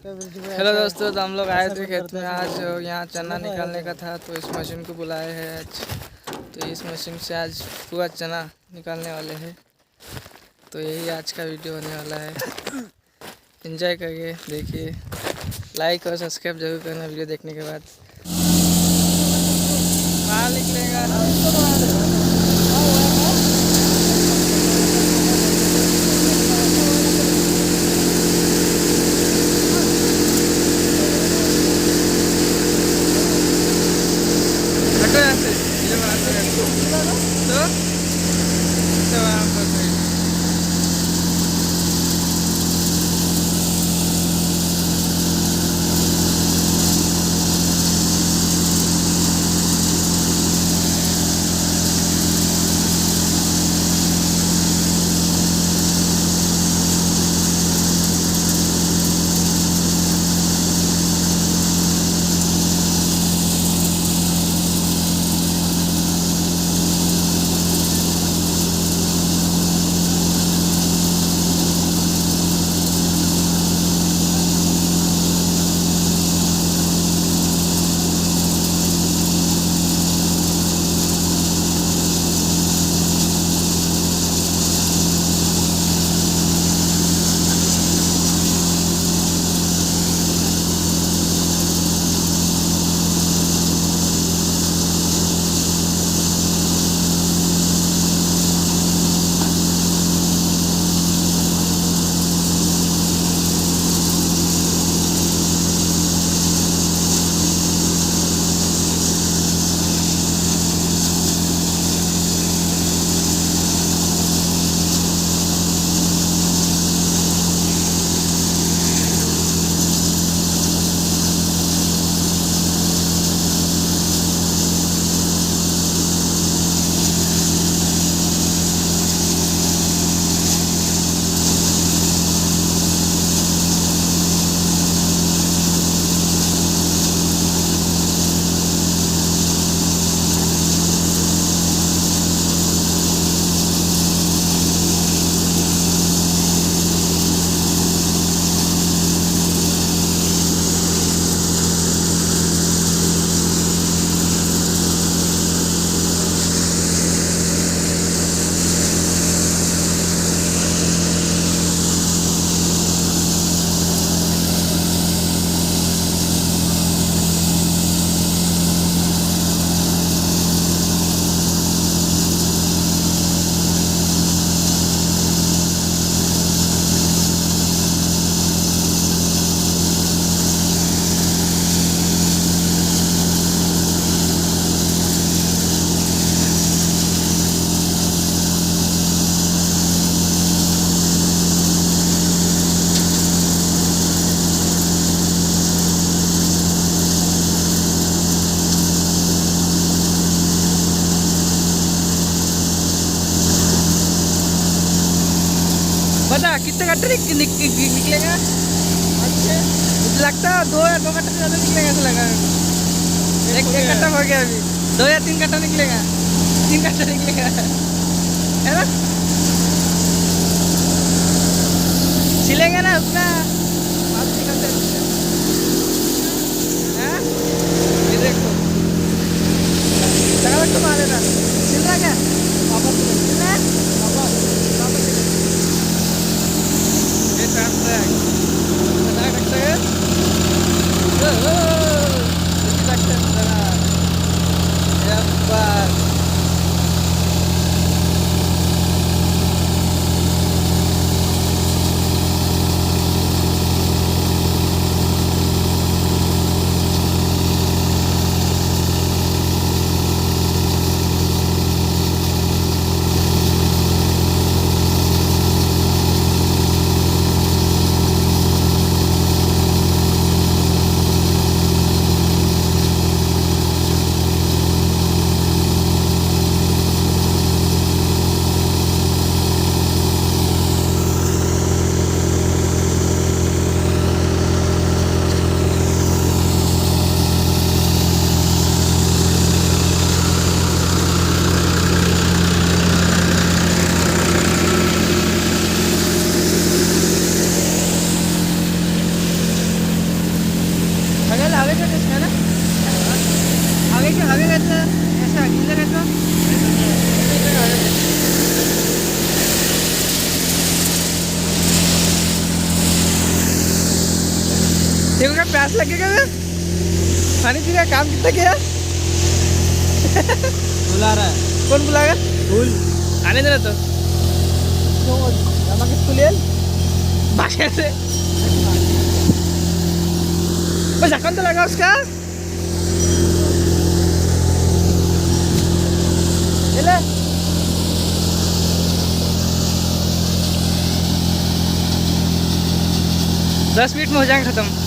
Hello दोस्तों, तो हम लोग आए थे खेत में आज। यहाँ चना निकालने का था तो इस मशीन को बुलाए हैं आज। तो इस मशीन से आज पूरा चना निकालने वाले हैं। तो यही आज का वीडियो होने वाला है। एंजॉय करिए, देखिए, लाइक और सब्सक्राइब जरूर करना वीडियो देखने के बाद। बाहर निकलेगा। बता कितने कट्टे निकलेगा? मुझे लगता है 2 या 2 कट्टे से ज़्यादा निकलेगा। ऐसा लगा एक कट्टा हो गया, अभी 2 या 3 कट्टा निकलेगा। 3 कट्टा निकलेगा, है ना? छिलेंगे ना उतना बात निकलते हैं। ये देखो, लगा तो मारे ना छिल रहा क्या? वापस छिल रहा है, वापस ये ट्रैक बना सकते हैं। हवेचं कसं ना हवे घातलं असं गिल्लं घातलं देखो क्या प्यास लगेगा मैं पानी पी रहा काम कितना किया बुला रहा है कौन बुलाएगा फूल आने देना तो स्कूल भाषा से बस ढक्कन तो लगा उसका ये ले 10 मिनट में हो जाएंगे खत्म